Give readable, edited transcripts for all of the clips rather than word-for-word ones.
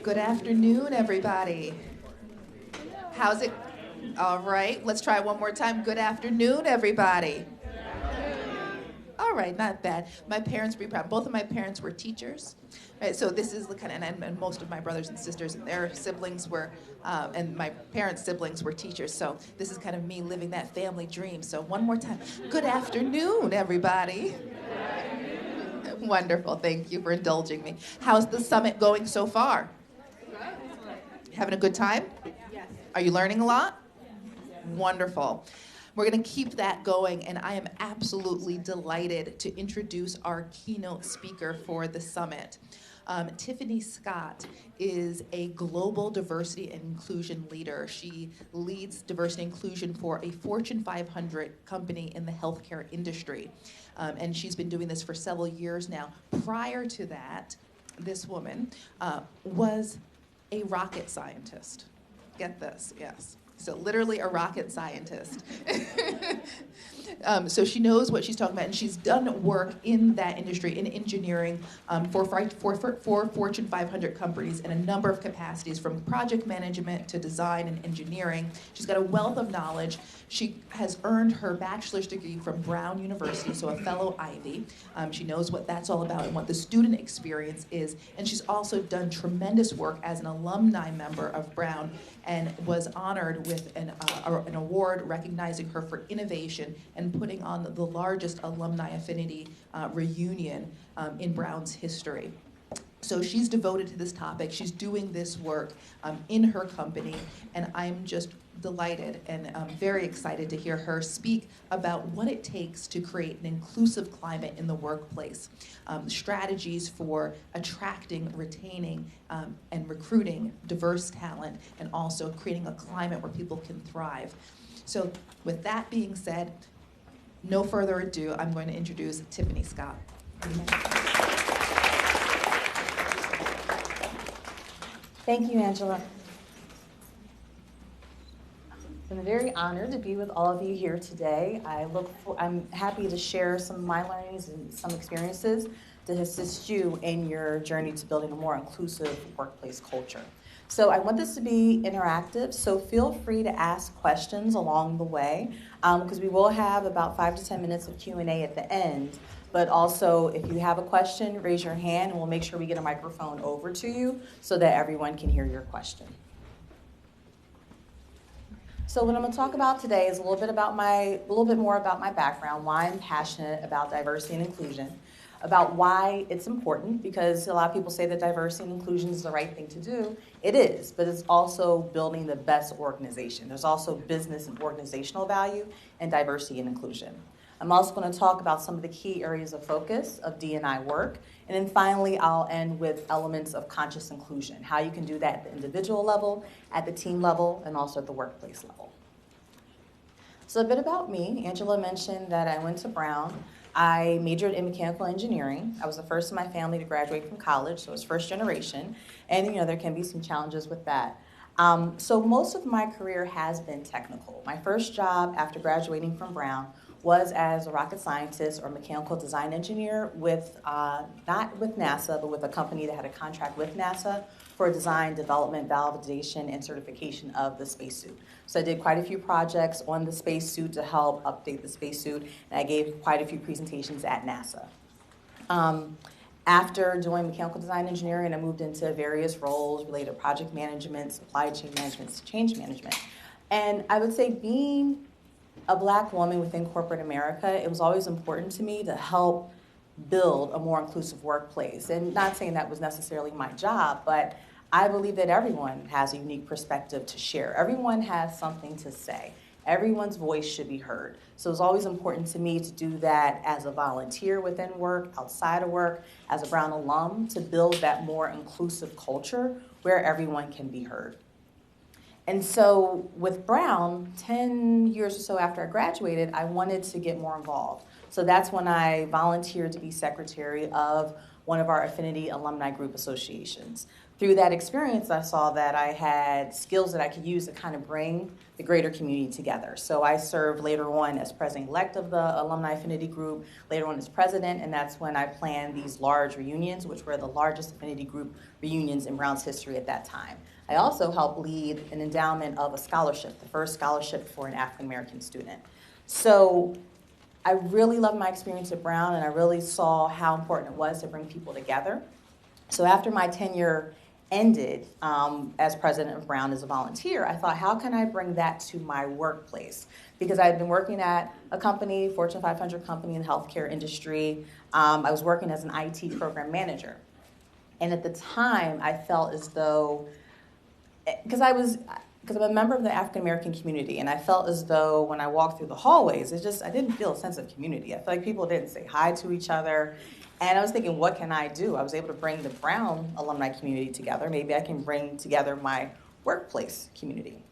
Good afternoon, everybody. How's it? All right, let's try one more time. Good afternoon, everybody. All right, not bad. My parents be proud. Both of my parents were teachers, right? So this is the kind of, and most of my brothers and sisters and their siblings were, and my parents' siblings were teachers. So this is kind of me living that family dream. So one more time. Good afternoon, everybody. Wonderful. Thank you for indulging me. How's the summit going so far? Having a good time? Yes. Are you learning a lot? Wonderful. We're going to keep that going, and I am absolutely delighted to introduce our keynote speaker for the summit. Tiffani Scott is a global diversity and inclusion leader. She leads diversity and inclusion for a Fortune 500 company in the healthcare industry, and she's been doing this for several years now. Prior to that, this woman was a rocket scientist. Get this, yes. So literally a rocket scientist. So she knows what she's talking about, and she's done work in that industry, in engineering, for Fortune 500 companies in a number of capacities, from project management to design and engineering. She's got a wealth of knowledge. She has earned her bachelor's degree from Brown University, so a fellow Ivy. She knows what that's all about and what the student experience is, and she's also done tremendous work as an alumni member of Brown, and was honored with an award recognizing her for innovation and putting on the largest alumni affinity reunion in Brown's history. So she's devoted to this topic. She's doing this work in her company, and I'm just delighted and very excited to hear her speak about what it takes to create an inclusive climate in the workplace, strategies for attracting, retaining, and recruiting diverse talent, and also creating a climate where people can thrive. So with that being said, no further ado, I'm going to introduce Tiffani Scott. Thank you, Angela. I'm very honored to be with all of you here today. I'm happy to share some of my learnings and some experiences to assist you in your journey to building a more inclusive workplace culture. So I want this to be interactive, so feel free to ask questions along the way, because we will have about 5 to 10 minutes of Q&A at the end. But also, if you have a question, raise your hand, and we'll make sure we get a microphone over to you so that everyone can hear your question. So what I'm going to talk about today is a little bit more about my background, why I'm passionate about diversity and inclusion, about why it's important, because a lot of people say that diversity and inclusion is the right thing to do. It is, but it's also building the best organization. There's also business and organizational value in diversity and inclusion. I'm also going to talk about some of the key areas of focus of D&I work. And then finally, I'll end with elements of conscious inclusion, how you can do that at the individual level, at the team level, and also at the workplace level. So a bit about me. Angela mentioned that I went to Brown. I majored in mechanical engineering. I was the first in my family to graduate from college, so it was first generation. And there can be some challenges with that. So most of my career has been technical. My first job after graduating from Brown was as a rocket scientist or mechanical design engineer with, not with NASA, but with a company that had a contract with NASA for design, development, validation, and certification of the spacesuit. So I did quite a few projects on the spacesuit to help update the spacesuit, and I gave quite a few presentations at NASA. After doing mechanical design engineering, I moved into various roles related to project management, supply chain management, change management. And I would say being a Black woman within corporate America, it was always important to me to help build a more inclusive workplace. And not saying that was necessarily my job, but I believe that everyone has a unique perspective to share. Everyone has something to say. Everyone's voice should be heard. So it's always important to me to do that as a volunteer within work, outside of work, as a Brown alum, to build that more inclusive culture where everyone can be heard. And so with Brown, 10 years or so after I graduated, I wanted to get more involved. So that's when I volunteered to be secretary of one of our affinity alumni group associations. Through that experience, I saw that I had skills that I could use to kind of bring the greater community together. So I served later on as president-elect of the Alumni Affinity Group, later on as president, and that's when I planned these large reunions, which were the largest affinity group reunions in Brown's history at that time. I also helped lead an endowment of a scholarship, the first scholarship for an African-American student. So I really loved my experience at Brown, and I really saw how important it was to bring people together. So after my tenure ended as president of Brown as a volunteer, I thought, how can I bring that to my workplace? Because I had been working at a company, Fortune 500 company in the healthcare industry. I was working as an IT program manager. And at the time, I felt as though, because I'm a member of the African American community, and I felt as though when I walked through the hallways, I didn't feel a sense of community. I feel like people didn't say hi to each other. And I was thinking, what can I do? I was able to bring the Brown alumni community together. Maybe I can bring together my workplace community.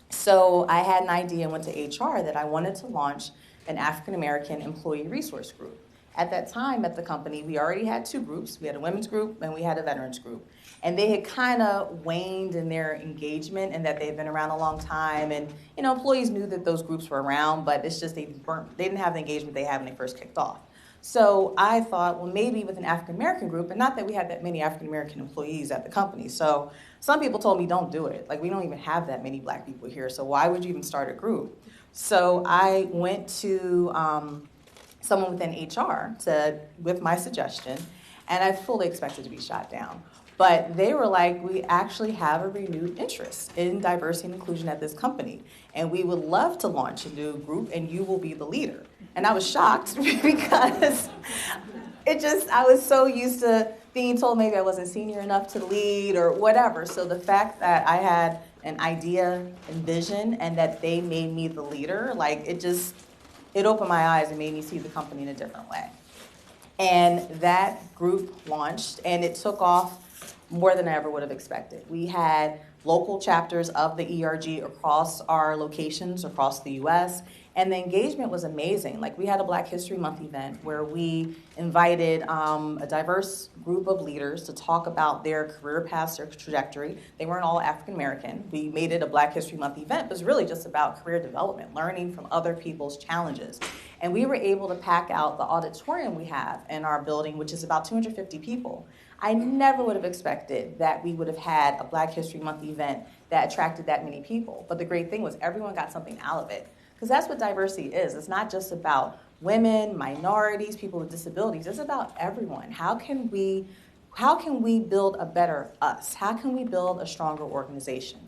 So I had an idea and went to HR that I wanted to launch an African American employee resource group. At that time at the company, we already had two groups. We had a women's group and we had a veterans group. And they had kind of waned in their engagement and that they had been around a long time. And employees knew that those groups were around, but it's just they didn't have the engagement they had when they first kicked off. So I thought, well, maybe with an African-American group, and not that we had that many African-American employees at the company. So some people told me, don't do it. Like, we don't even have that many black people here, so why would you even start a group? So I went to someone within HR with my suggestion, and I fully expected to be shot down. But they were like, we actually have a renewed interest in diversity and inclusion at this company, and we would love to launch a new group, and you will be the leader. And I was shocked because I was so used to being told maybe I wasn't senior enough to lead or whatever. So the fact that I had an idea and vision and that they made me the leader, it opened my eyes and made me see the company in a different way. And that group launched, and it took off more than I ever would have expected. We had local chapters of the ERG across our locations across the U.S., and the engagement was amazing. Like, we had a Black History Month event where we invited a diverse group of leaders to talk about their career paths, their trajectory. They weren't all African American. We made it a Black History Month event. It was really just about career development, learning from other people's challenges. And we were able to pack out the auditorium we have in our building, which is about 250 people. I never would have expected that we would have had a Black History Month event that attracted that many people. But the great thing was everyone got something out of it. Because that's what diversity is. It's not just about women, minorities, people with disabilities. It's about everyone. How can we build a better us? How can we build a stronger organization?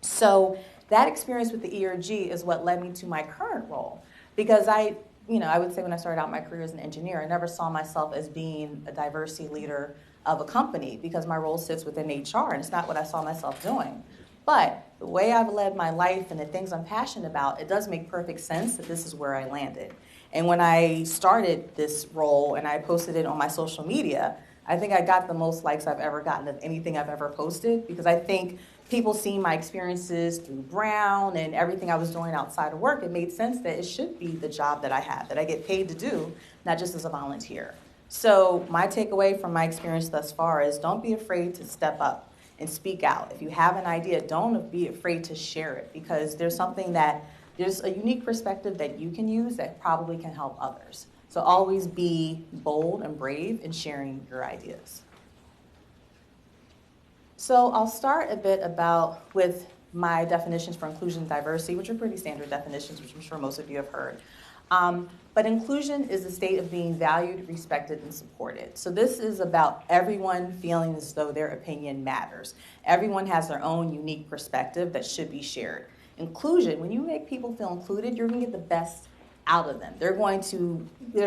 So that experience with the ERG is what led me to my current role. Because I would say when I started out my career as an engineer, I never saw myself as being a diversity leader of a company because my role sits within HR, and it's not what I saw myself doing. But the way I've led my life and the things I'm passionate about, it does make perfect sense that this is where I landed. And when I started this role and I posted it on my social media, I think I got the most likes I've ever gotten of anything I've ever posted, because I think people seeing my experiences through Brown and everything I was doing outside of work, it made sense that it should be the job that I have, that I get paid to do, not just as a volunteer. So my takeaway from my experience thus far is don't be afraid to step up and speak out. If you have an idea, don't be afraid to share it, because there's a unique perspective that you can use that probably can help others. So always be bold and brave in sharing your ideas. So I'll start a bit with my definitions for inclusion and diversity, which are pretty standard definitions, which I'm sure most of you have heard. But inclusion is a state of being valued, respected, and supported. So this is about everyone feeling as though their opinion matters. Everyone has their own unique perspective that should be shared. Inclusion, when you make people feel included, you're going to get the best out of them. They're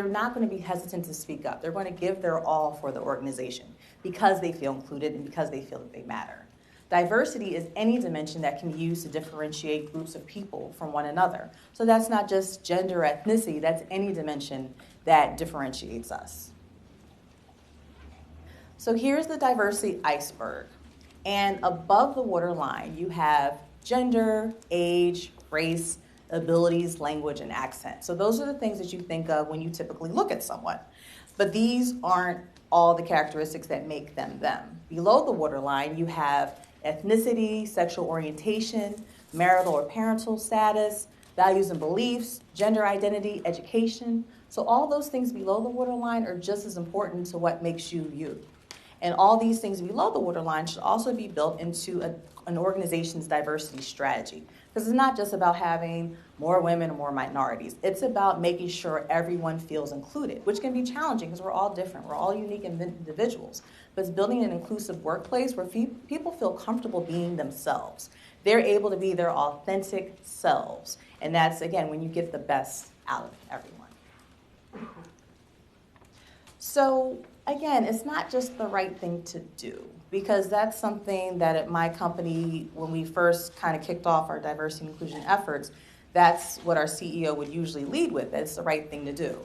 not going to be hesitant to speak up. They're going to give their all for the organization because they feel included and because they feel that they matter. Diversity is any dimension that can be used to differentiate groups of people from one another. So that's not just gender or ethnicity, that's any dimension that differentiates us. So here's the diversity iceberg. And above the waterline, you have gender, age, race, abilities, language, and accent. So those are the things that you think of when you typically look at someone. But these aren't all the characteristics that make them them. Below the waterline, you have ethnicity, sexual orientation, marital or parental status, values and beliefs, gender identity, education. So all those things below the waterline are just as important to what makes you you. And all these things below the waterline should also be built into an organization's diversity strategy. Because it's not just about having more women or more minorities. It's about making sure everyone feels included, which can be challenging because we're all different. We're all unique individuals. But it's building an inclusive workplace where people feel comfortable being themselves. They're able to be their authentic selves. And that's, again, when you get the best out of everyone. So, again, it's not just the right thing to do, because that's something that at my company, when we first kind of kicked off our diversity and inclusion efforts, that's what our CEO would usually lead with. It's the right thing to do.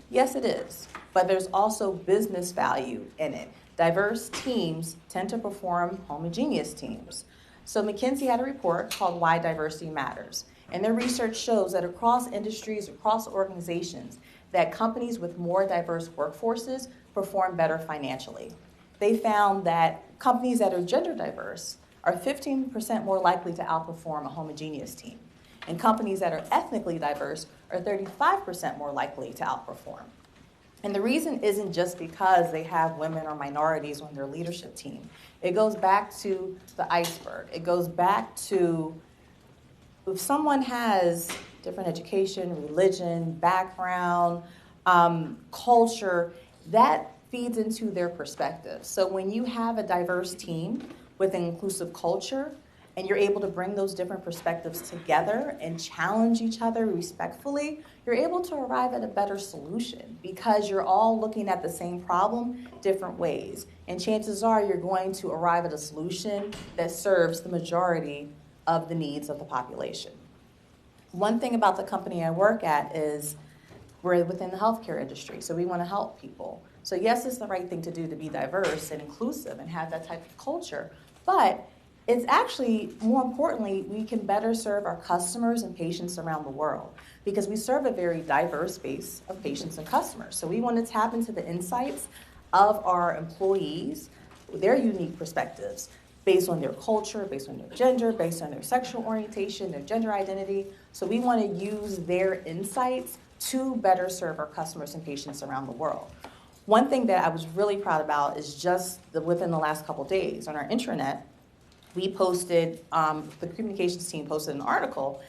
Yes, it is, but there's also business value in it. Diverse teams tend to perform homogeneous teams. So McKinsey had a report called Why Diversity Matters, and their research shows that across industries, across organizations, that companies with more diverse workforces perform better financially. They found that companies that are gender diverse are 15% more likely to outperform a homogeneous team, and companies that are ethnically diverse are 35% more likely to outperform. And the reason isn't just because they have women or minorities on their leadership team. It goes back to the iceberg. It goes back to if someone has different education, religion, background, culture, that feeds into their perspective. So when you have a diverse team with an inclusive culture, and you're able to bring those different perspectives together and challenge each other respectfully, you're able to arrive at a better solution because you're all looking at the same problem different ways. And chances are you're going to arrive at a solution that serves the majority of the needs of the population. One thing about the company I work at is we're within the healthcare industry, so we want to help people. So yes, it's the right thing to do to be diverse and inclusive and have that type of culture, but it's actually, more importantly, we can better serve our customers and patients around the world because we serve a very diverse base of patients and customers. So we want to tap into the insights of our employees, their unique perspectives, based on their culture, based on their gender, based on their sexual orientation, their gender identity. So we want to use their insights to better serve our customers and patients around the world. One thing that I was really proud about is just within the last couple of days on our intranet, we posted, the communications team posted an article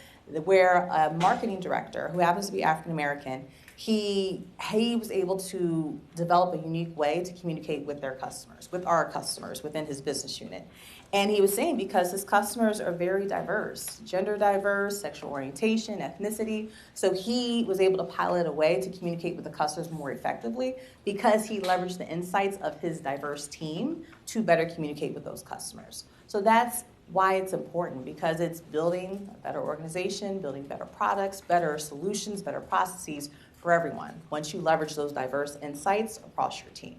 where a marketing director, who happens to be African American, he was able to develop a unique way to communicate with their customers, with our customers within his business unit. And he was saying because his customers are very diverse, gender diverse, sexual orientation, ethnicity. So he was able to pilot a way to communicate with the customers more effectively because he leveraged the insights of his diverse team to better communicate with those customers. So that's why it's important, because it's building a better organization, building better products, better solutions, better processes for everyone once you leverage those diverse insights across your team.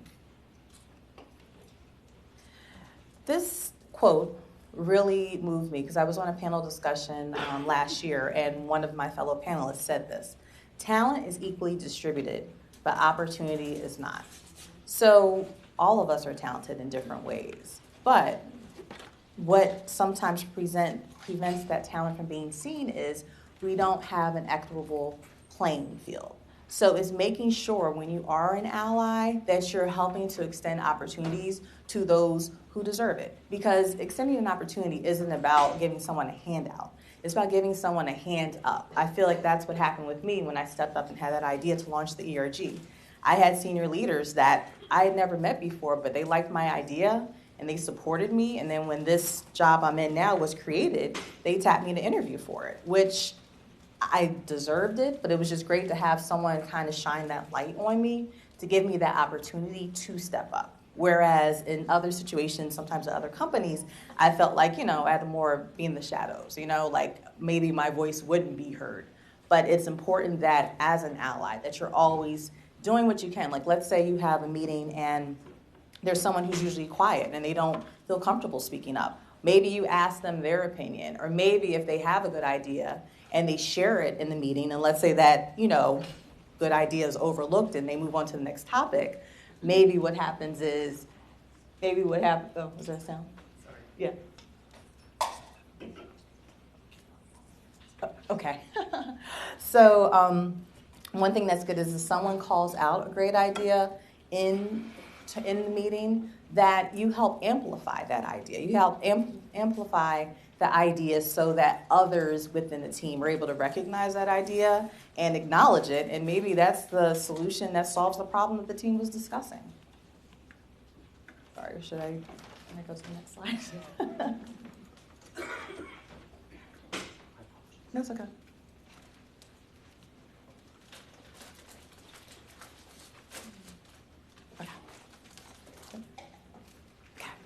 This quote really moved me because I was on a panel discussion last year, and one of my fellow panelists said this: talent is equally distributed, but opportunity is not. So all of us are talented in different ways, but what sometimes prevents that talent from being seen is we don't have an equitable playing field. So it's making sure when you are an ally that you're helping to extend opportunities to those who deserve it. Because extending an opportunity isn't about giving someone a handout. It's about giving someone a hand up. I feel like that's what happened with me when I stepped up and had that idea to launch the ERG. I had senior leaders that I had never met before, but they liked my idea and they supported me. And then when this job I'm in now was created, they tapped me to interview for it, which I deserved it, but it was just great to have someone kind of shine that light on me to give me that opportunity to step up. Whereas in other situations, sometimes at other companies, I felt like, I had to more be in the shadows, like maybe my voice wouldn't be heard. But it's important that as an ally, that you're always doing what you can. Like, let's say you have a meeting and there's someone who's usually quiet and they don't feel comfortable speaking up. Maybe you ask them their opinion, or maybe if they have a good idea and they share it in the meeting, and let's say that, good idea is overlooked and they move on to the next topic, maybe what happens is, oh, was that a sound? Sorry. Yeah. Okay. So one thing that's good is if someone calls out a great idea in the meeting, that you help amplify that idea. You help amplify the idea so that others within the team are able to recognize that idea and acknowledge it, and maybe that's the solution that solves the problem that the team was discussing. Sorry, can I go to the next slide? No, it's okay. Okay.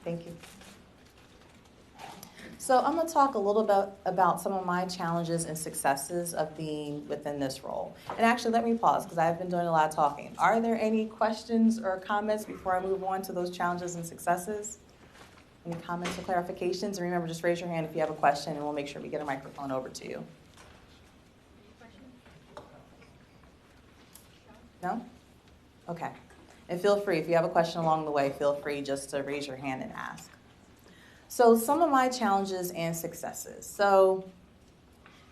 Thank you. So I'm going to talk a little bit about some of my challenges and successes of being within this role. And actually, let me pause because I've been doing a lot of talking. Are there any questions or comments before I move on to those challenges and successes? Any comments or clarifications? And remember, just raise your hand if you have a question, and we'll make sure we get a microphone over to you. No? Okay. And feel free, if you have a question along the way, feel free just to raise your hand and ask. So some of my challenges and successes. So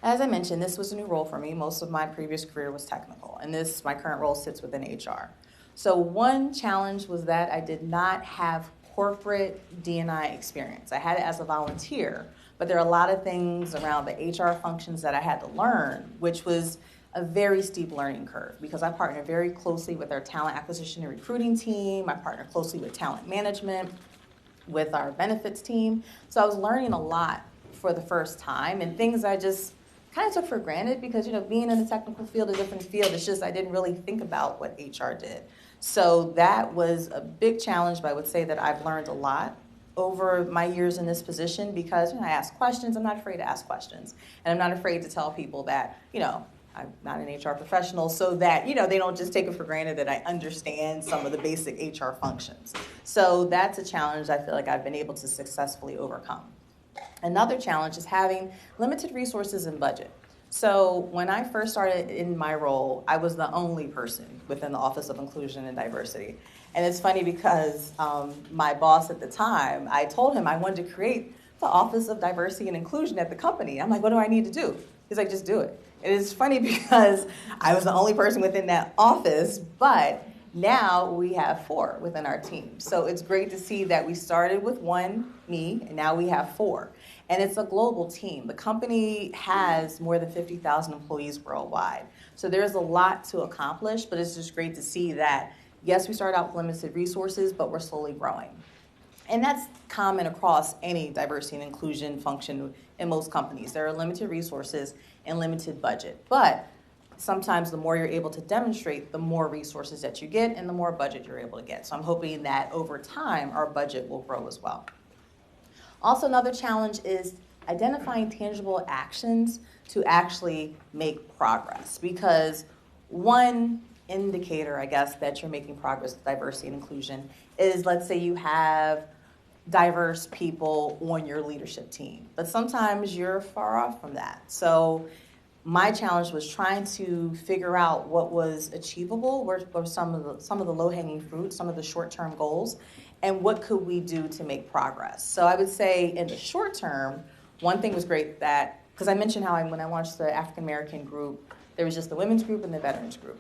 as I mentioned, this was a new role for me. Most of my previous career was technical, and my current role sits within HR. So one challenge was that I did not have corporate D&I experience. I had it as a volunteer, but there are a lot of things around the HR functions that I had to learn, which was a very steep learning curve because I partner very closely with our talent acquisition and recruiting team. I partner closely with talent management, with our benefits team. So I was learning a lot for the first time, and things I just kind of took for granted because, being in a technical field, a different field, it's just I didn't really think about what HR did. So that was a big challenge, but I would say that I've learned a lot over my years in this position because I ask questions. I'm not afraid to ask questions. And I'm not afraid to tell people that, I'm not an HR professional, so that, they don't just take it for granted that I understand some of the basic HR functions. So that's a challenge I feel like I've been able to successfully overcome. Another challenge is having limited resources and budget. So when I first started in my role, I was the only person within the Office of Inclusion and Diversity. And it's funny because my boss at the time, I told him I wanted to create the Office of Diversity and Inclusion at the company. I'm like, what do I need to do? He's like, just do it. And it's funny because I was the only person within that office, but now we have 4 within our team. So it's great to see that we started with me, and now we have 4. And it's a global team. The company has more than 50,000 employees worldwide. So there's a lot to accomplish, but it's just great to see that, yes, we started out with limited resources, but we're slowly growing. And that's common across any diversity and inclusion function in most companies. There are limited resources and limited budget. But sometimes the more you're able to demonstrate, the more resources that you get and the more budget you're able to get. So I'm hoping that over time, our budget will grow as well. Also, another challenge is identifying tangible actions to actually make progress. Because one indicator, I guess, that you're making progress with diversity and inclusion is, let's say you have diverse people on your leadership team, but sometimes you're far off from that. So my challenge was trying to figure out what was achievable, where were some of the low-hanging fruit, some of the short-term goals, and what could we do to make progress. So I would say in the short term, one thing was great that, because I mentioned how when I launched the African American group, there was just the women's group and the veterans group.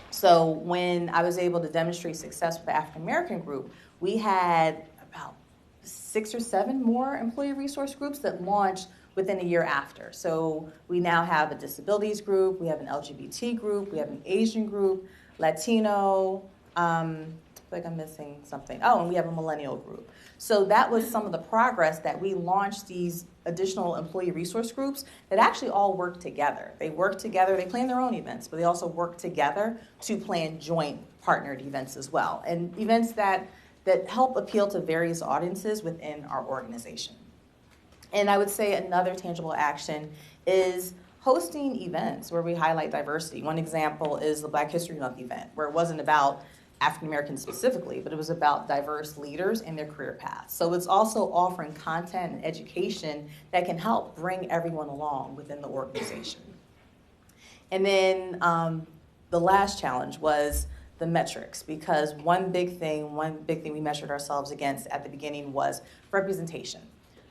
So when I was able to demonstrate success with the African American group, we had about 6 or 7 more employee resource groups that launched within a year after. So we now have a disabilities group, we have an LGBT group, we have an Asian group, Latino, I feel like I'm missing something. Oh, and we have a millennial group. So that was some of the progress that we launched these additional employee resource groups that actually all work together. They work together, they plan their own events, but they also work together to plan joint partnered events as well. And events that help appeal to various audiences within our organization. And I would say another tangible action is hosting events where we highlight diversity. One example is the Black History Month event, where it wasn't about African Americans specifically, but it was about diverse leaders and their career paths. So it's also offering content and education that can help bring everyone along within the organization. And then the last challenge was the metrics, because one big thing we measured ourselves against at the beginning was representation.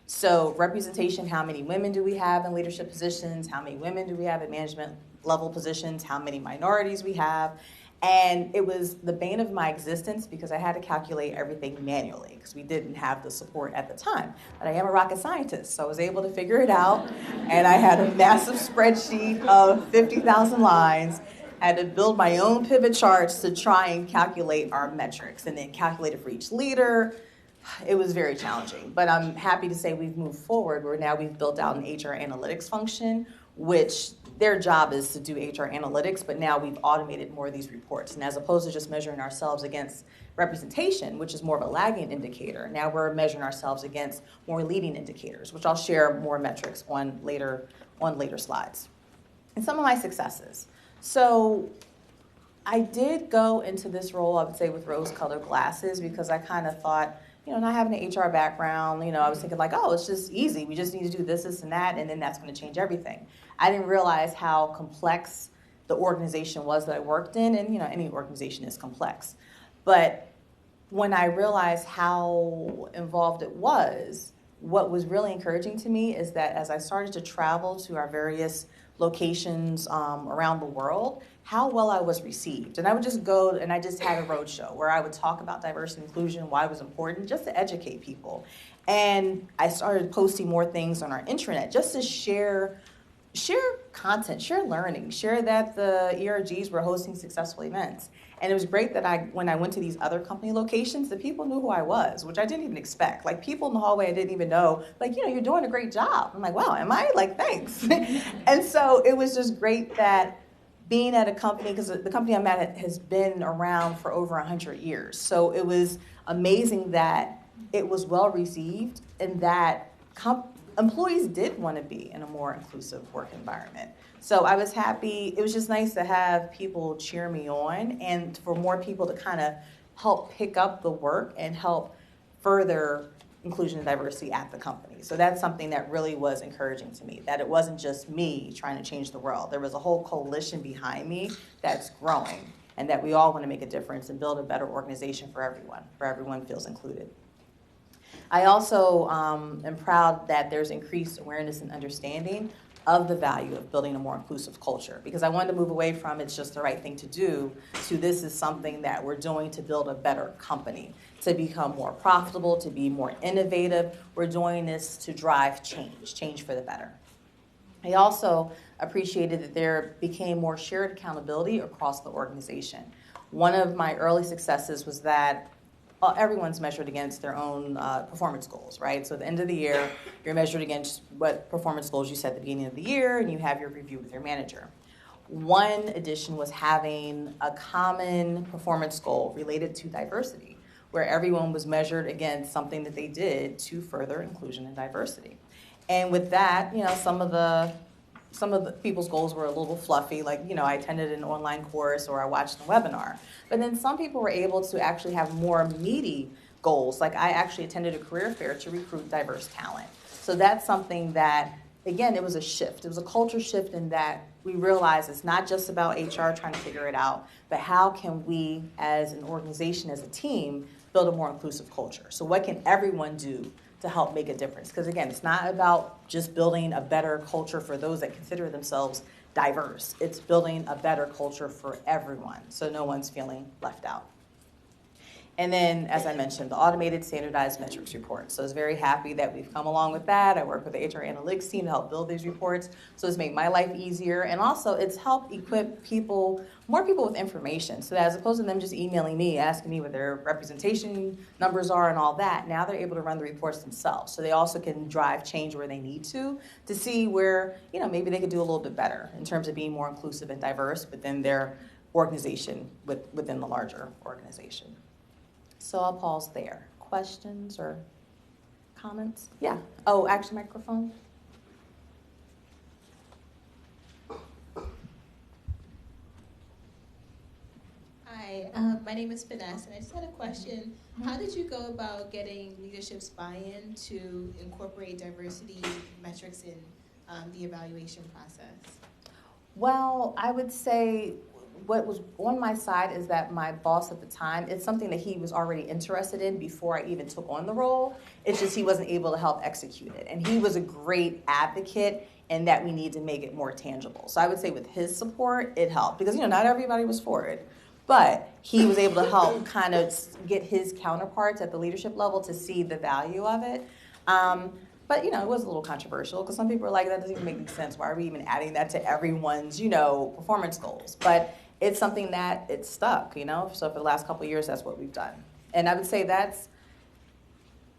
So representation, how many women do we have in leadership positions? How many women do we have in management level positions? How many minorities we have? And it was the bane of my existence because I had to calculate everything manually because we didn't have the support at the time. But I am a rocket scientist, so I was able to figure it out. And I had a massive spreadsheet of 50,000 lines. I had to build my own pivot charts to try and calculate our metrics and then calculate it for each leader. It was very challenging, but I'm happy to say we've moved forward where now we've built out an HR analytics function, which their job is to do HR analytics, but now we've automated more of these reports. And as opposed to just measuring ourselves against representation, which is more of a lagging indicator, now we're measuring ourselves against more leading indicators, which I'll share more metrics on later slides. And some of my successes. So I did go into this role, I would say, with rose-colored glasses because I kind of thought, not having an HR background, I was thinking like, oh, it's just easy. We just need to do this, this, and that, and then that's going to change everything. I didn't realize how complex the organization was that I worked in, and any organization is complex. But when I realized how involved it was, what was really encouraging to me is that as I started to travel to our various locations around the world, how well I was received. And I would just go and I just had a roadshow where I would talk about diversity and inclusion, why it was important, just to educate people. And I started posting more things on our intranet just to share content, share learning, share that the ERGs were hosting successful events. And it was great that when I went to these other company locations, the people knew who I was, which I didn't even expect. Like people in the hallway I didn't even know, like, you're doing a great job. I'm like, wow, am I? Like, thanks. And so it was just great that being at a company, because the company I'm at has been around for over 100 years. So it was amazing that it was well received and that employees did want to be in a more inclusive work environment. So I was happy. It was just nice to have people cheer me on and for more people to kind of help pick up the work and help further inclusion and diversity at the company. So that's something that really was encouraging to me, that it wasn't just me trying to change the world. There was a whole coalition behind me that's growing and that we all want to make a difference and build a better organization for everyone, where everyone feels included. I also am proud that there's increased awareness and understanding of the value of building a more inclusive culture, because I wanted to move away from it's just the right thing to do to this is something that we're doing to build a better company, to become more profitable, to be more innovative. We're doing this to drive change for the better. I also appreciated that there became more shared accountability across the organization. One of my early successes was that everyone's measured against their own performance goals, right? So at the end of the year, you're measured against what performance goals you set at the beginning of the year, and you have your review with your manager. One addition was having a common performance goal related to diversity, where everyone was measured against something that they did to further inclusion and diversity. And with that, some of the people's goals were a little fluffy, like, I attended an online course or I watched a webinar. But then some people were able to actually have more meaty goals. Like I actually attended a career fair to recruit diverse talent. So that's something that, again, it was a shift. It was a culture shift in that we realized it's not just about HR trying to figure it out, but how can we as an organization, as a team, build a more inclusive culture? So what can everyone do to help make a difference? Because again, it's not about just building a better culture for those that consider themselves diverse. It's building a better culture for everyone, so no one's feeling left out. And then, as I mentioned, the automated standardized metrics report. So I was very happy that we've come along with that. I work with the HR analytics team to help build these reports. So it's made my life easier. And also it's helped equip more people with information. So that as opposed to them just emailing me, asking me what their representation numbers are and all that, now they're able to run the reports themselves. So they also can drive change where they need to see where, maybe they could do a little bit better in terms of being more inclusive and diverse within their organization, within the larger organization. So I'll pause there. Questions or comments? Yeah. Oh, action microphone. Hi, My name is Finesse, and I just had a question. How did you go about getting leadership's buy-in to incorporate diversity metrics in the evaluation process? Well, I would say what was on my side is that my boss at the time, it's something that he was already interested in before I even took on the role. It's just he wasn't able to help execute it. And he was a great advocate in that we need to make it more tangible. So I would say with his support, it helped. Because, not everybody was for it. But he was able to help kind of get his counterparts at the leadership level to see the value of it. But, it was a little controversial because some people are like, that doesn't even make any sense. Why are we even adding that to everyone's, performance goals? But it's something that it's stuck, So for the last couple of years, that's what we've done. And I would say that's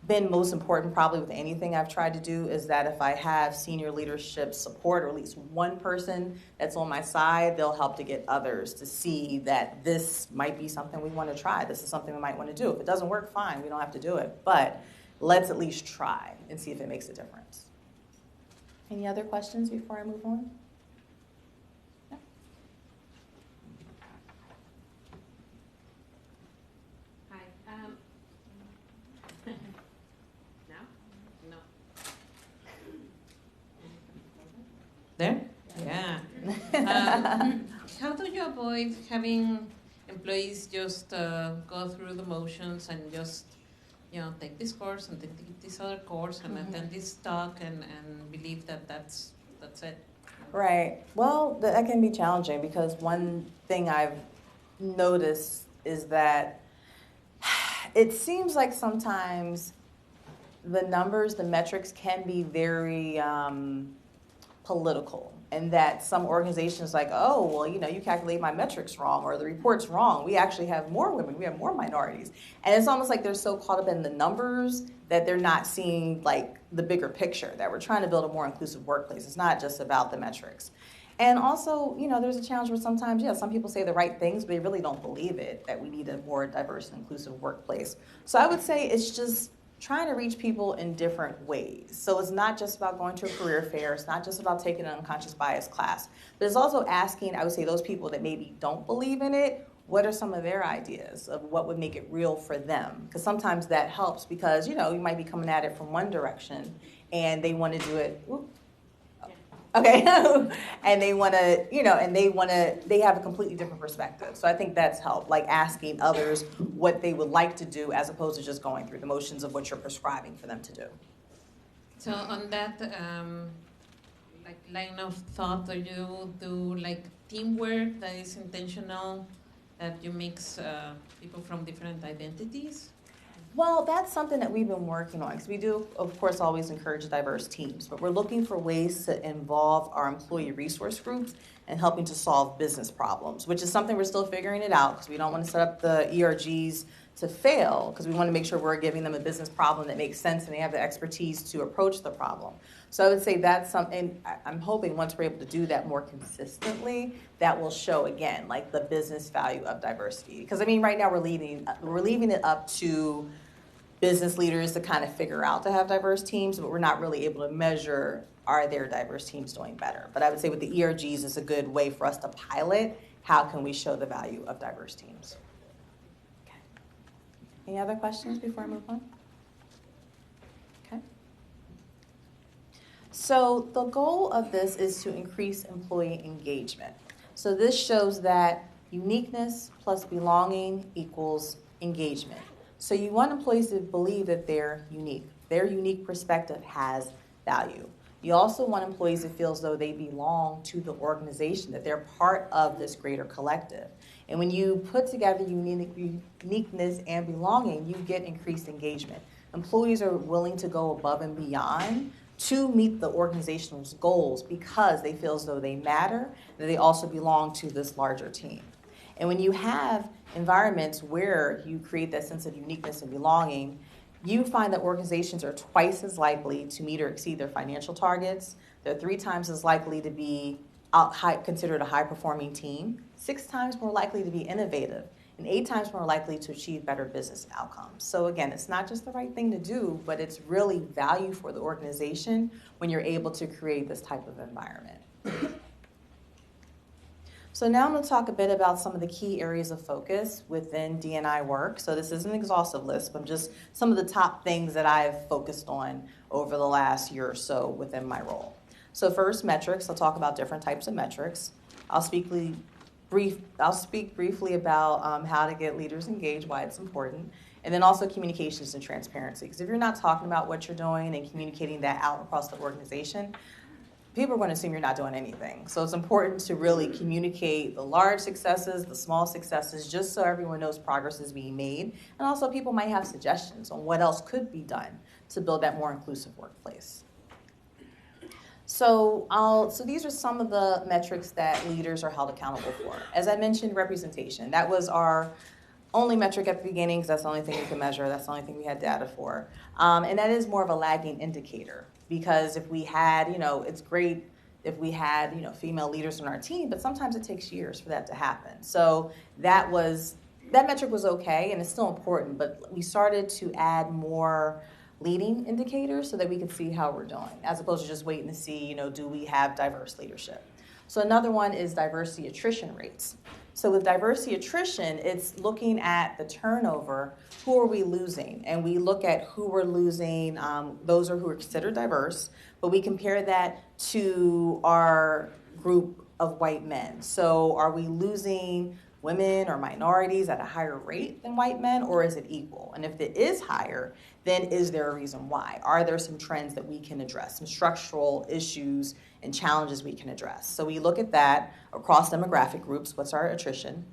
been most important probably with anything I've tried to do is that if I have senior leadership support or at least one person that's on my side, they'll help to get others to see that this might be something we want to try. This is something we might want to do. If it doesn't work, fine, we don't have to do it. But let's at least try and see if it makes a difference. Any other questions before I move on? No? Hi. No? There? Yeah. How do you avoid having employees just go through the motions and just take this course and take this other course and attend this talk and believe that that's it? Right. Well, that can be challenging because one thing I've noticed is that it seems like sometimes the numbers, the metrics can be very political, and that some organizations like, oh, well, you calculate my metrics wrong or the report's wrong. We actually have more women. We have more minorities. And it's almost like they're so caught up in the numbers that they're not seeing like the bigger picture, that we're trying to build a more inclusive workplace. It's not just about the metrics. And also, there's a challenge where sometimes, some people say the right things, but they really don't believe it, that we need a more diverse and inclusive workplace. So I would say it's just trying to reach people in different ways. So it's not just about going to a career fair. It's not just about taking an unconscious bias class. But it's also asking, I would say, those people that maybe don't believe in it, what are some of their ideas of what would make it real for them? Because sometimes that helps because, you might be coming at it from one direction and they want to do it, okay, and they want to, they have a completely different perspective. So I think that's helped, like asking others what they would like to do as opposed to just going through the motions of what you're prescribing for them to do. So on that line of thought, do you do like teamwork that is intentional, that you mix people from different identities? Well, that's something that we've been working on because we do, of course, always encourage diverse teams, but we're looking for ways to involve our employee resource groups in helping to solve business problems, which is something we're still figuring it out because we don't want to set up the ERGs to fail because we want to make sure we're giving them a business problem that makes sense and they have the expertise to approach the problem. So I would say that's something, I'm hoping once we're able to do that more consistently, that will show again, like the business value of diversity. Because right now we're leaving it up to business leaders to kind of figure out to have diverse teams, but we're not really able to measure, are their diverse teams doing better? But I would say with the ERGs, it's a good way for us to pilot, how can we show the value of diverse teams? Okay. Any other questions before I move on? Okay. So the goal of this is to increase employee engagement. So this shows that uniqueness plus belonging equals engagement. So you want employees to believe that they're unique. Their unique perspective has value. You also want employees to feel as though they belong to the organization, that they're part of this greater collective. And when you put together uniqueness and belonging, you get increased engagement. Employees are willing to go above and beyond to meet the organization's goals because they feel as though they matter, and they also belong to this larger team. And when you have environments where you create that sense of uniqueness and belonging, you find that organizations are twice as likely to meet or exceed their financial targets. They're 3 times as likely to be considered a high-performing team, 6 times more likely to be innovative, and 8 times more likely to achieve better business outcomes. So again, it's not just the right thing to do, but it's really value for the organization when you're able to create this type of environment. So now I'm going to talk a bit about some of the key areas of focus within D&I work. So this is an exhaustive list, but just some of the top things that I've focused on over the last year or so within my role. So first, metrics. I'll talk about different types of metrics. I'll speak briefly about how to get leaders engaged, why it's important, and then also communications and transparency. Because if you're not talking about what you're doing and communicating that out across the organization, people are going to assume you're not doing anything. So it's important to really communicate the large successes, the small successes, just so everyone knows progress is being made. And also people might have suggestions on what else could be done to build that more inclusive workplace. So these are some of the metrics that leaders are held accountable for. As I mentioned, representation. That was our only metric at the beginning because that's the only thing we could measure. That's the only thing we had data for. And that is more of a lagging indicator. Because if we had, it's great if we had, female leaders on our team, but sometimes it takes years for that to happen. So that metric was okay, and it's still important, but we started to add more leading indicators so that we could see how we're doing, as opposed to just waiting to see, do we have diverse leadership. So another one is diversity attrition rates. So with diversity attrition, it's looking at the turnover. Who are we losing? And we look at who we're losing. Those are who are considered diverse, but we compare that to our group of white men. So are we losing women or minorities at a higher rate than white men, or is it equal? And if it is higher, then is there a reason why? Are there some trends that we can address, some structural issues and challenges we can address? So we look at that across demographic groups. What's our attrition?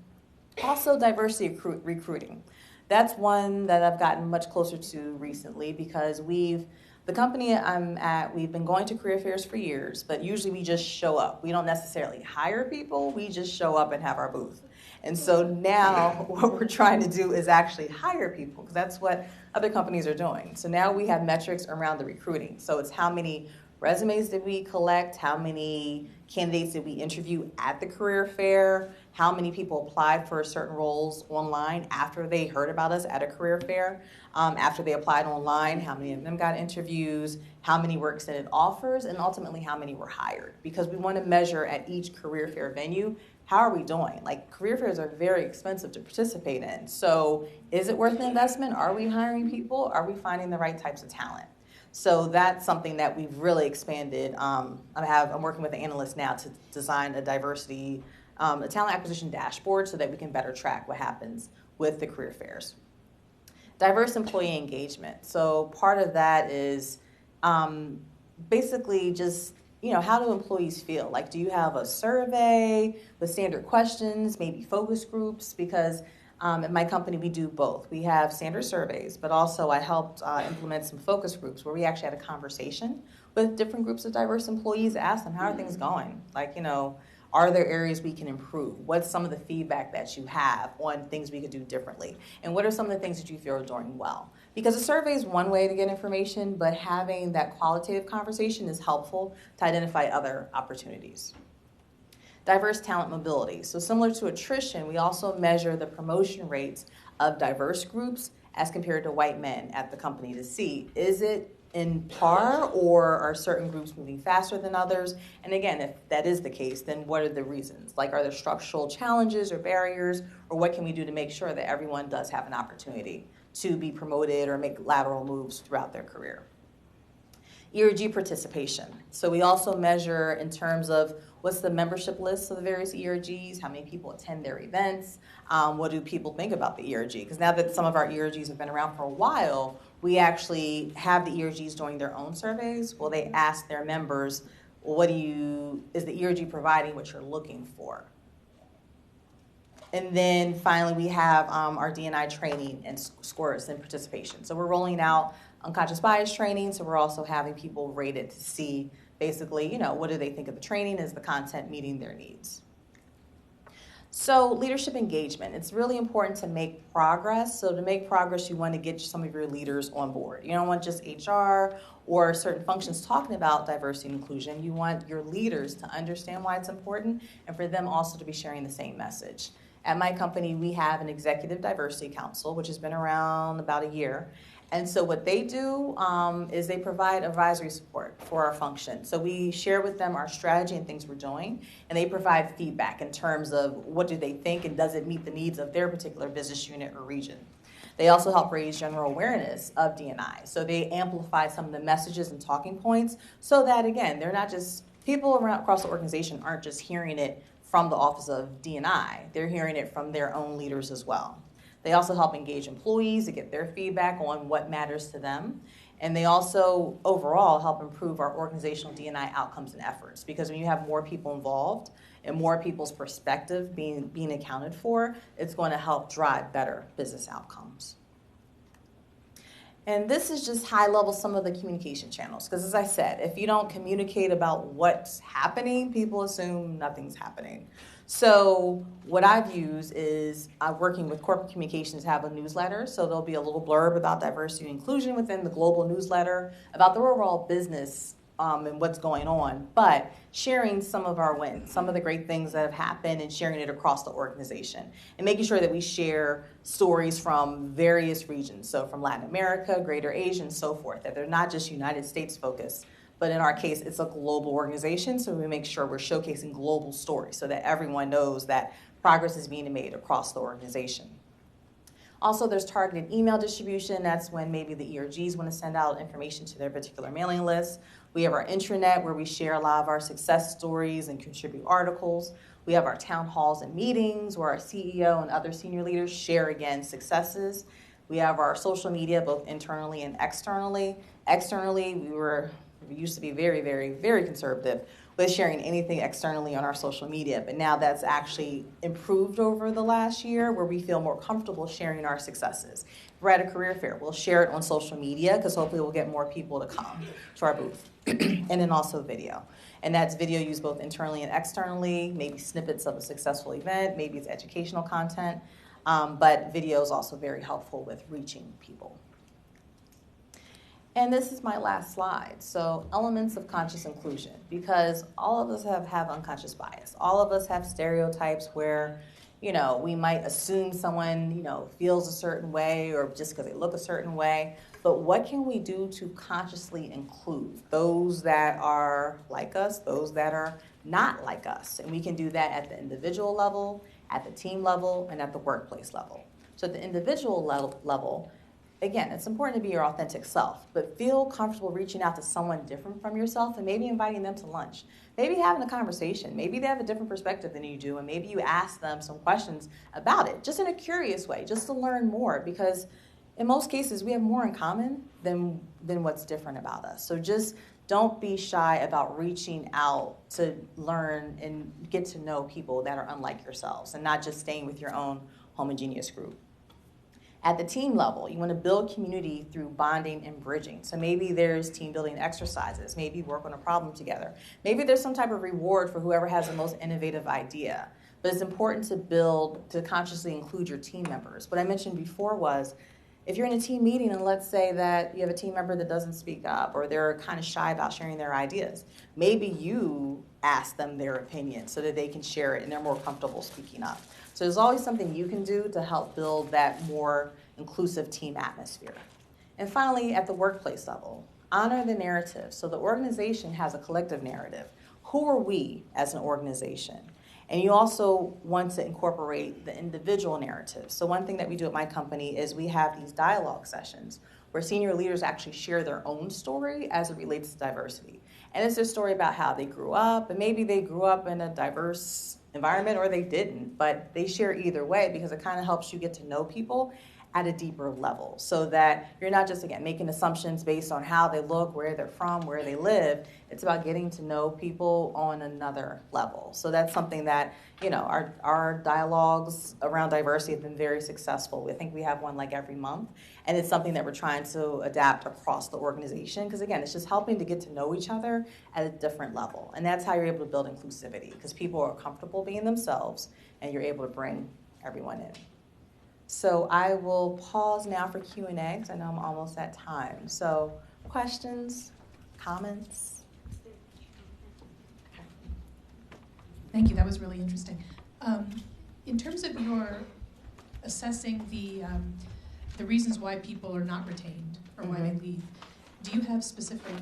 Also, diversity recruiting. That's one that I've gotten much closer to recently because the company I'm at, we've been going to career fairs for years, but usually we just show up. We don't necessarily hire people, we just show up and have our booth. And so now what we're trying to do is actually hire people because that's what other companies are doing. So now we have metrics around the recruiting. So it's how many resumes did we collect, how many candidates did we interview at the career fair, how many people applied for certain roles online after they heard about us at a career fair, after they applied online, how many of them got interviews, how many were extended offers, and ultimately how many were hired. Because we want to measure at each career fair venue, how are we doing? Like, career fairs are very expensive to participate in. So is it worth the investment? Are we hiring people? Are we finding the right types of talent? So that's something that we've really expanded. I'm working with the analyst now to design a diversity, a talent acquisition dashboard so that we can better track what happens with the career fairs. Diverse employee engagement. So part of that is basically just, how do employees feel? Like, do you have a survey with standard questions, maybe focus groups? Because at my company, we do both. We have standard surveys, but also I helped implement some focus groups where we actually had a conversation with different groups of diverse employees, ask them, how are things going? Like, are there areas we can improve? What's some of the feedback that you have on things we could do differently? And what are some of the things that you feel are doing well? Because a survey is one way to get information, but having that qualitative conversation is helpful to identify other opportunities. Diverse talent mobility. So similar to attrition, we also measure the promotion rates of diverse groups as compared to white men at the company to see, is it in par or are certain groups moving faster than others? And again, if that is the case, then what are the reasons? Like, are there structural challenges or barriers, or what can we do to make sure that everyone does have an opportunity to be promoted or make lateral moves throughout their career? ERG participation. So we also measure in terms of what's the membership list of the various ERGs, how many people attend their events, what do people think about the ERG? Because now that some of our ERGs have been around for a while, we actually have the ERGs doing their own surveys. Well, they ask their members, well, is the ERG providing what you're looking for? And then finally, we have our D&I training and scores and participation. So we're rolling out unconscious bias training, so we're also having people rated to see basically, what do they think of the training? Is the content meeting their needs? So leadership engagement, it's really important to make progress. So to make progress, you want to get some of your leaders on board. You don't want just HR or certain functions talking about diversity and inclusion. You want your leaders to understand why it's important and for them also to be sharing the same message. At my company, we have an executive diversity council, which has been around about a year. And so what they do is they provide advisory support for our function. So we share with them our strategy and things we're doing, and they provide feedback in terms of what do they think and does it meet the needs of their particular business unit or region. They also help raise general awareness of D&I. So they amplify some of the messages and talking points so that, again, they're not just, people around across the organization aren't just hearing it from the Office of D&I. They're hearing it from their own leaders as well. They also help engage employees to get their feedback on what matters to them. And they also, overall, help improve our organizational D&I outcomes and efforts. Because when you have more people involved and more people's perspective being accounted for, it's going to help drive better business outcomes. And this is just high level some of the communication channels. Because as I said, if you don't communicate about what's happening, people assume nothing's happening. So what I've used is working with corporate communications have a newsletter. So there'll be a little blurb about diversity and inclusion within the global newsletter, about the overall business and what's going on, but sharing some of our wins, some of the great things that have happened, and sharing it across the organization, and making sure that we share stories from various regions, so from Latin America, Greater Asia, and so forth, that they're not just United States focused, but in our case, it's a global organization, so we make sure we're showcasing global stories so that everyone knows that progress is being made across the organization. Also, there's targeted email distribution. That's when maybe the ERGs want to send out information to their particular mailing list. We have our intranet where we share a lot of our success stories and contribute articles. We have our town halls and meetings where our CEO and other senior leaders share, again, successes. We have our social media, both internally and externally. Externally, we used to be very, very, very conservative with sharing anything externally on our social media, but now that's actually improved over the last year where we feel more comfortable sharing our successes. If we're at a career fair, we'll share it on social media because hopefully we'll get more people to come to our booth. And then also video. And that's video used both internally and externally, maybe snippets of a successful event, maybe it's educational content, but video is also very helpful with reaching people. And this is my last slide. So elements of conscious inclusion, because all of us have unconscious bias. All of us have stereotypes where, we might assume someone, feels a certain way or just because they look a certain way. But what can we do to consciously include those that are like us, those that are not like us? And we can do that at the individual level, at the team level, and at the workplace level. So at the individual level, again, it's important to be your authentic self, but feel comfortable reaching out to someone different from yourself and maybe inviting them to lunch. Maybe having a conversation. Maybe they have a different perspective than you do, and maybe you ask them some questions about it, just in a curious way, just to learn more, because in most cases, we have more in common than what's different about us. So just don't be shy about reaching out to learn and get to know people that are unlike yourselves and not just staying with your own homogeneous group. At the team level, you want to build community through bonding and bridging. So maybe there's team building exercises. Maybe work on a problem together. Maybe there's some type of reward for whoever has the most innovative idea. But it's important to consciously include your team members. What I mentioned before was, if you're in a team meeting and let's say that you have a team member that doesn't speak up or they're kind of shy about sharing their ideas, maybe you ask them their opinion so that they can share it and they're more comfortable speaking up. So there's always something you can do to help build that more inclusive team atmosphere. And finally, at the workplace level, honor the narrative. So the organization has a collective narrative. Who are we as an organization? And you also want to incorporate the individual narrative. So one thing that we do at my company is we have these dialogue sessions where senior leaders actually share their own story as it relates to diversity. And it's their story about how they grew up, and maybe they grew up in a diverse environment or they didn't, but they share either way because it kind of helps you get to know people at a deeper level so that you're not just, again, making assumptions based on how they look, where they're from, where they live. It's about getting to know people on another level. So that's something that, our dialogues around diversity have been very successful. I think we have one like every month, and it's something that we're trying to adapt across the organization because, again, it's just helping to get to know each other at a different level. And that's how you're able to build inclusivity because people are comfortable being themselves and you're able to bring everyone in. So I will pause now for Q&A because I know I'm almost at time. So questions, comments? Thank you, that was really interesting. In terms of your assessing the reasons why people are not retained or why they leave, do you have specific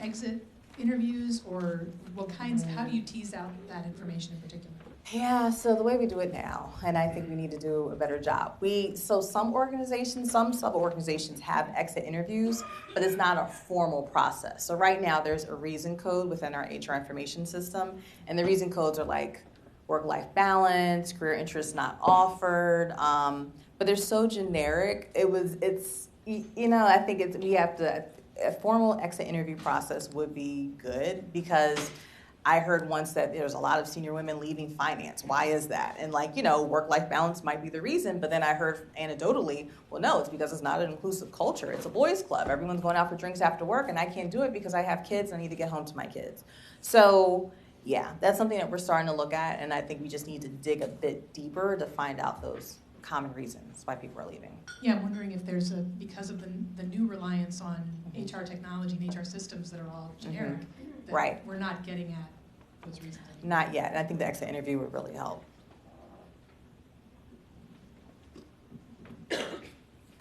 exit interviews, or what kinds? How do you tease out that information in particular? Yeah, so the way we do it now, and I think we need to do a better job. So some organizations, some sub-organizations have exit interviews, but it's not a formal process. So right now there's a reason code within our HR information system, and the reason codes are like work-life balance, career interests not offered, but they're so generic. I think we have to, a formal exit interview process would be good, because I heard once that there's a lot of senior women leaving finance. Why is that? And work-life balance might be the reason, but then I heard anecdotally, well, no, it's because it's not an inclusive culture. It's a boys' club. Everyone's going out for drinks after work, and I can't do it because I have kids and I need to get home to my kids. So, yeah, that's something that we're starting to look at, and I think we just need to dig a bit deeper to find out those common reasons why people are leaving. Yeah, I'm wondering if there's because of the new reliance on HR technology and HR systems that are all generic, that Right. we're not getting at those reasons anymore. Not yet, and I think the exit interview would really help.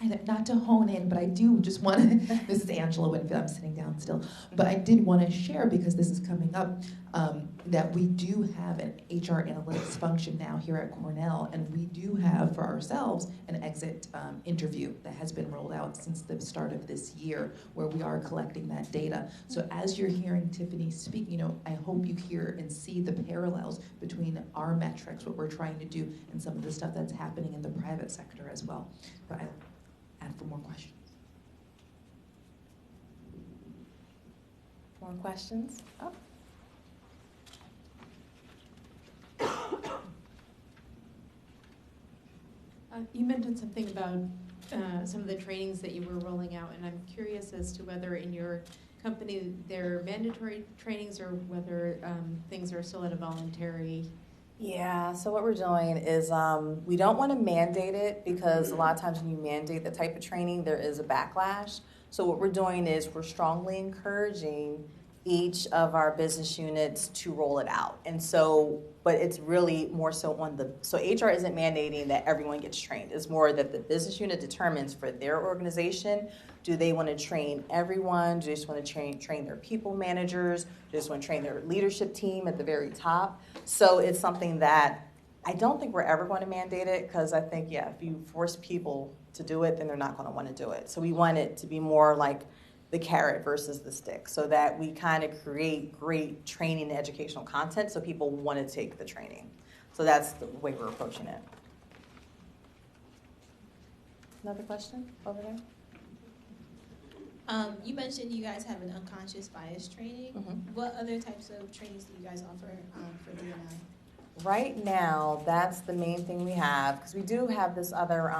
And not to hone in, but I do just want to, this is Angela Winfield, I'm sitting down still, but I did want to share, because this is coming up, that we do have an HR analytics function now here at Cornell, and we do have for ourselves an exit interview that has been rolled out since the start of this year, where we are collecting that data. So as you're hearing Tiffani speak, I hope you hear and see the parallels between our metrics, what we're trying to do, and some of the stuff that's happening in the private sector as well. But I add for more questions. More questions? Oh. You mentioned something about some of the trainings that you were rolling out, and I'm curious as to whether in your company they're mandatory trainings or whether things are still at a voluntary. Yeah, so what we're doing is we don't want to mandate it, because a lot of times when you mandate the type of training, there is a backlash. So what we're doing is we're strongly encouraging each of our business units to roll it out. And so, but it's really more so so HR isn't mandating that everyone gets trained. It's more that the business unit determines for their organization, do they want to train everyone? Do they just want to train their people managers? Do they just want to train their leadership team at the very top? So it's something that I don't think we're ever going to mandate it, because I think, if you force people to do it, then they're not going to want to do it. So we want it to be more like the carrot versus the stick, so that we kind of create great training and educational content so people want to take the training. So that's the way we're approaching it. Another question over there? You mentioned you guys have an unconscious bias training. What other types of trainings do you guys offer for D&I? Right now, that's the main thing we have, because we do have this other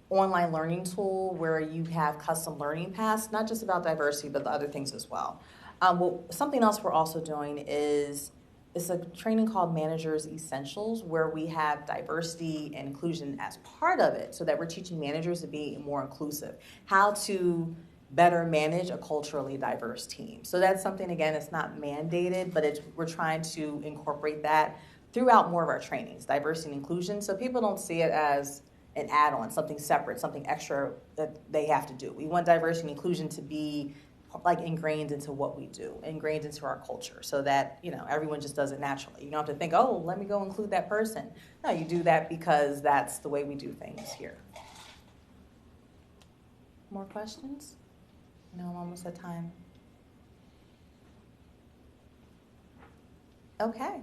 online learning tool where you have custom learning paths, not just about diversity, but the other things as well. Something else we're also doing is it's a training called Managers Essentials, where we have diversity and inclusion as part of it, so that we're teaching managers to be more inclusive, how to better manage a culturally diverse team. So that's something, again, it's not mandated, but we're trying to incorporate that throughout more of our trainings, diversity and inclusion, so people don't see it as an add-on, something separate, something extra that they have to do. We want diversity and inclusion to be ingrained into what we do, ingrained into our culture, so that everyone just does it naturally. You don't have to think, oh, let me go include that person. No, you do that because that's the way we do things here. More questions? No, I'm almost at time. Okay.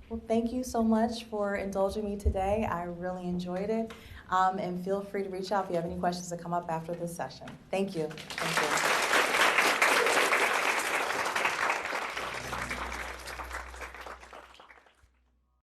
Well, thank you so much for indulging me today. I really enjoyed it. And feel free to reach out if you have any questions that come up after this session. Thank you. Thank you.